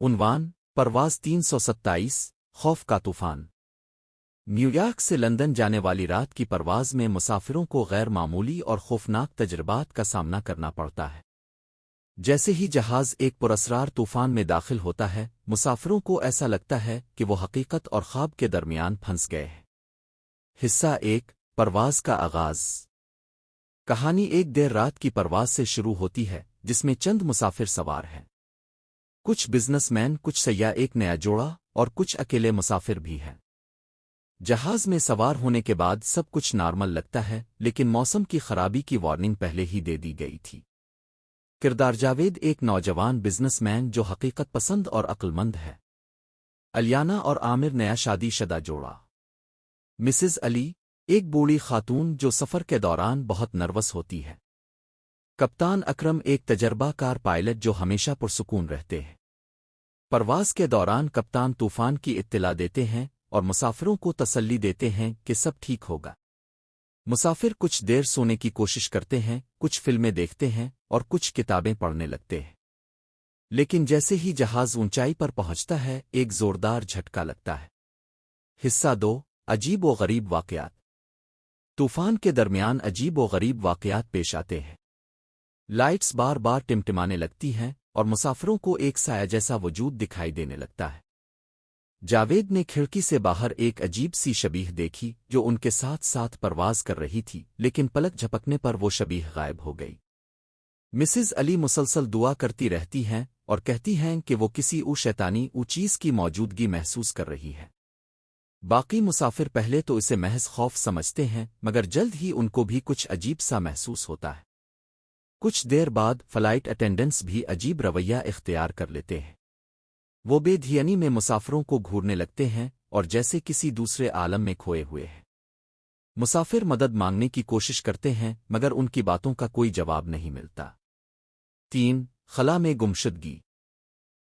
عنوان پرواز 327 خوف کا طوفان۔ نیویارک سے لندن جانے والی رات کی پرواز میں مسافروں کو غیر معمولی اور خوفناک تجربات کا سامنا کرنا پڑتا ہے۔ جیسے ہی جہاز ایک پراسرار طوفان میں داخل ہوتا ہے، مسافروں کو ایسا لگتا ہے کہ وہ حقیقت اور خواب کے درمیان پھنس گئے ہیں۔ حصہ 1 پرواز کا آغاز۔ کہانی ایک دیر رات کی پرواز سے شروع ہوتی ہے جس میں چند مسافر سوار ہیں۔ کچھ بزنس مین، کچھ سیاح، ایک نیا جوڑا اور کچھ اکیلے مسافر بھی ہیں۔ جہاز میں سوار ہونے کے بعد سب کچھ نارمل لگتا ہے، لیکن موسم کی خرابی کی وارننگ پہلے ہی دے دی گئی تھی۔ کردار جاوید ایک نوجوان بزنس مین جو حقیقت پسند اور عقل مند ہے۔ الیانا اور عامر نیا شادی شدہ جوڑا۔ مسز علی ایک بوڑھی خاتون جو سفر کے دوران بہت نروس ہوتی ہے۔ کپتان اکرم ایک تجربہ کار پائلٹ جو ہمیشہ پرسکون رہتے ہیں۔ پرواز کے دوران کپتان طوفان کی اطلاع دیتے ہیں اور مسافروں کو تسلی دیتے ہیں کہ سب ٹھیک ہوگا۔ مسافر کچھ دیر سونے کی کوشش کرتے ہیں، کچھ فلمیں دیکھتے ہیں اور کچھ کتابیں پڑھنے لگتے ہیں۔ لیکن جیسے ہی جہاز اونچائی پر پہنچتا ہے، ایک زوردار جھٹکا لگتا ہے۔ حصہ 2 عجیب و غریب واقعات۔ طوفان کے درمیان عجیب و غریب واقعات پیش آتے ہیں۔ لائٹس بار بار ٹمٹمانے لگتی ہیں اور مسافروں کو ایک سایہ جیسا وجود دکھائی دینے لگتا ہے۔ جاوید نے کھڑکی سے باہر ایک عجیب سی شبیہ دیکھی جو ان کے ساتھ ساتھ پرواز کر رہی تھی، لیکن پلک جھپکنے پر وہ شبیہ غائب ہو گئی۔ مسز علی مسلسل دعا کرتی رہتی ہیں اور کہتی ہیں کہ وہ کسی شیطانی چیز کی موجودگی محسوس کر رہی ہے۔ باقی مسافر پہلے تو اسے محض خوف سمجھتے ہیں، مگر جلد ہی ان کو بھی کچھ عجیب سا محسوس ہوتا ہے۔ کچھ دیر بعد فلائٹ اٹینڈنٹس بھی عجیب رویہ اختیار کر لیتے ہیں۔ وہ بے دھیانی میں مسافروں کو گھورنے لگتے ہیں اور جیسے کسی دوسرے عالم میں کھوئے ہوئے ہیں۔ مسافر مدد مانگنے کی کوشش کرتے ہیں مگر ان کی باتوں کا کوئی جواب نہیں ملتا۔ 3 خلا میں گمشدگی۔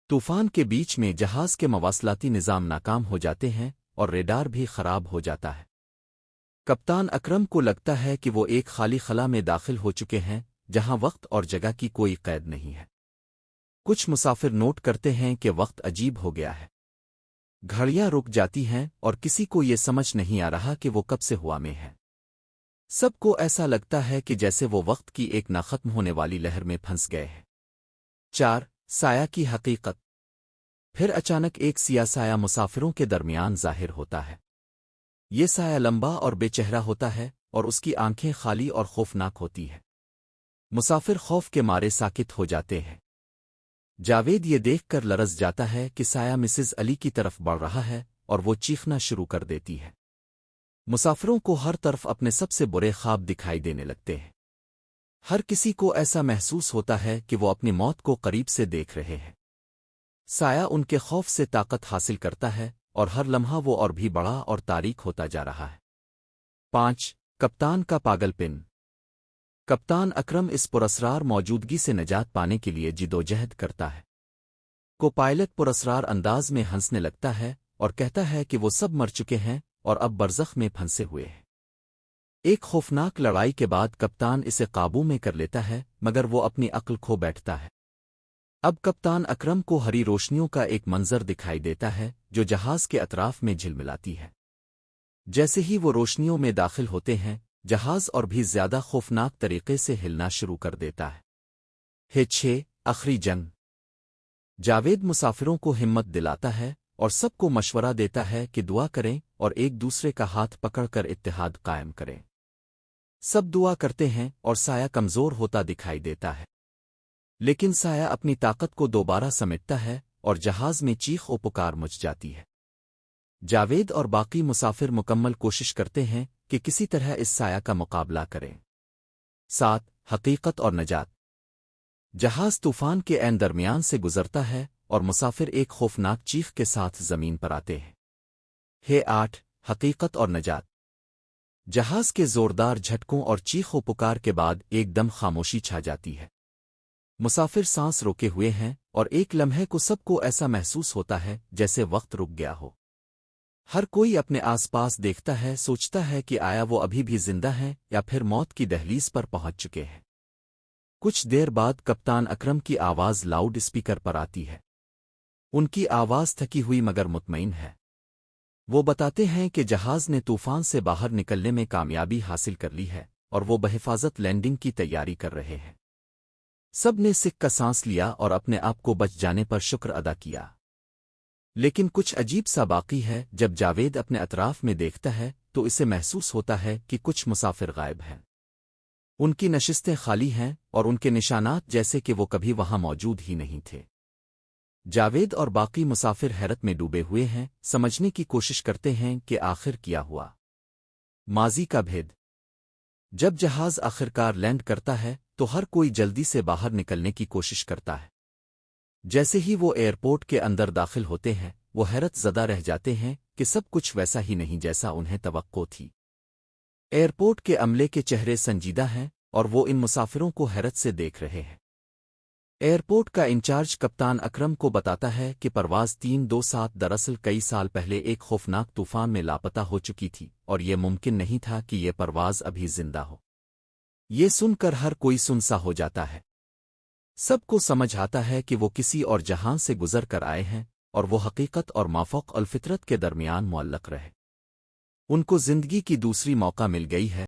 طوفان کے بیچ میں جہاز کے مواصلاتی نظام ناکام ہو جاتے ہیں اور ریڈار بھی خراب ہو جاتا ہے۔ کپتان اکرم کو لگتا ہے کہ وہ ایک خالی خلا میں داخل ہو چکے ہیں جہاں وقت اور جگہ کی کوئی قید نہیں ہے۔ کچھ مسافر نوٹ کرتے ہیں کہ وقت عجیب ہو گیا ہے۔ گھڑیاں رک جاتی ہیں اور کسی کو یہ سمجھ نہیں آ رہا کہ وہ کب سے ہوا میں ہے۔ سب کو ایسا لگتا ہے کہ جیسے وہ وقت کی ایک نہ ختم ہونے والی لہر میں پھنس گئے ہیں۔ 4 سایہ کی حقیقت۔ پھر اچانک ایک سیاہ سایہ مسافروں کے درمیان ظاہر ہوتا ہے۔ یہ سایہ لمبا اور بے چہرہ ہوتا ہے اور اس کی آنکھیں خالی اور خوفناک ہوتی ہیں۔ مسافر خوف کے مارے ساکت ہو جاتے ہیں۔ جاوید یہ دیکھ کر لرز جاتا ہے کہ سایہ مسز علی کی طرف بڑھ رہا ہے اور وہ چیخنا شروع کر دیتی ہے۔ مسافروں کو ہر طرف اپنے سب سے برے خواب دکھائی دینے لگتے ہیں۔ ہر کسی کو ایسا محسوس ہوتا ہے کہ وہ اپنی موت کو قریب سے دیکھ رہے ہیں۔ سایہ ان کے خوف سے طاقت حاصل کرتا ہے اور ہر لمحہ وہ اور بھی بڑا اور تاریک ہوتا جا رہا ہے۔ 5 کپتان کا پاگل پن۔ کپتان اکرم اس پراسرار موجودگی سے نجات پانے کے لیے جدوجہد کرتا ہے۔ کو پائلٹ پراسرار انداز میں ہنسنے لگتا ہے اور کہتا ہے کہ وہ سب مر چکے ہیں اور اب برزخ میں پھنسے ہوئے ہیں۔ ایک خوفناک لڑائی کے بعد کپتان اسے قابو میں کر لیتا ہے مگر وہ اپنی عقل کھو بیٹھتا ہے۔ اب کپتان اکرم کو ہری روشنیوں کا ایک منظر دکھائی دیتا ہے جو جہاز کے اطراف میں جھلملاتی ہے۔ جیسے ہی وہ روشنیوں میں داخل ہوتے ہیں، جہاز اور بھی زیادہ خوفناک طریقے سے ہلنا شروع کر دیتا ہے۔ 6 آخری جنگ۔ جاوید مسافروں کو ہمت دلاتا ہے اور سب کو مشورہ دیتا ہے کہ دعا کریں اور ایک دوسرے کا ہاتھ پکڑ کر اتحاد قائم کریں۔ سب دعا کرتے ہیں اور سایہ کمزور ہوتا دکھائی دیتا ہے، لیکن سایہ اپنی طاقت کو دوبارہ سمیٹتا ہے اور جہاز میں چیخ و پکار مچ جاتی ہے۔ جاوید اور باقی مسافر مکمل کوشش کرتے ہیں کہ کسی طرح اس سایہ کا مقابلہ کریں۔ 7 حقیقت اور نجات۔ جہاز طوفان کے عین درمیان سے گزرتا ہے اور مسافر ایک خوفناک چیخ کے ساتھ زمین پر آتے ہیں۔ 8 حقیقت اور نجات۔ جہاز کے زوردار جھٹکوں اور چیخ و پکار کے بعد ایک دم خاموشی چھا جاتی ہے۔ مسافر سانس روکے ہوئے ہیں اور ایک لمحے کو سب کو ایسا محسوس ہوتا ہے جیسے وقت رک گیا ہو۔ ہر کوئی اپنے آس پاس دیکھتا ہے، سوچتا ہے کہ آیا وہ ابھی بھی زندہ ہیں یا پھر موت کی دہلیز پر پہنچ چکے ہیں۔ کچھ دیر بعد کپتان اکرم کی آواز لاؤڈ اسپیکر پر آتی ہے۔ ان کی آواز تھکی ہوئی مگر مطمئن ہے۔ وہ بتاتے ہیں کہ جہاز نے طوفان سے باہر نکلنے میں کامیابی حاصل کر لی ہے اور وہ بحفاظت لینڈنگ کی تیاری کر رہے ہیں۔ سب نے سکھ کا سانس لیا اور اپنے آپ کو بچ جانے پر شکر ادا کیا۔ لیکن کچھ عجیب سا باقی ہے۔ جب جاوید اپنے اطراف میں دیکھتا ہے تو اسے محسوس ہوتا ہے کہ کچھ مسافر غائب ہیں۔ ان کی نشستیں خالی ہیں اور ان کے نشانات جیسے کہ وہ کبھی وہاں موجود ہی نہیں تھے۔ جاوید اور باقی مسافر حیرت میں ڈوبے ہوئے ہیں، سمجھنے کی کوشش کرتے ہیں کہ آخر کیا ہوا۔ ماضی کا بھید۔ جب جہاز آخرکار لینڈ کرتا ہے تو ہر کوئی جلدی سے باہر نکلنے کی کوشش کرتا ہے۔ جیسے ہی وہ ایئرپورٹ کے اندر داخل ہوتے ہیں وہ حیرت زدہ رہ جاتے ہیں کہ سب کچھ ویسا ہی نہیں جیسا انہیں توقع تھی۔ ایئرپورٹ کے عملے کے چہرے سنجیدہ ہیں اور وہ ان مسافروں کو حیرت سے دیکھ رہے ہیں۔ ایئرپورٹ کا انچارج کپتان اکرم کو بتاتا ہے کہ پرواز 327 دراصل کئی سال پہلے ایک خوفناک طوفان میں لاپتہ ہو چکی تھی اور یہ ممکن نہیں تھا کہ یہ پرواز ابھی زندہ ہو۔ یہ سن کر ہر کوئی سنسا ہو جاتا ہے۔ سب کو سمجھ آتا ہے کہ وہ کسی اور جہان سے گزر کر آئے ہیں اور وہ حقیقت اور مافوق الفطرت کے درمیان معلق رہے۔ ان کو زندگی کی دوسری موقع مل گئی ہے۔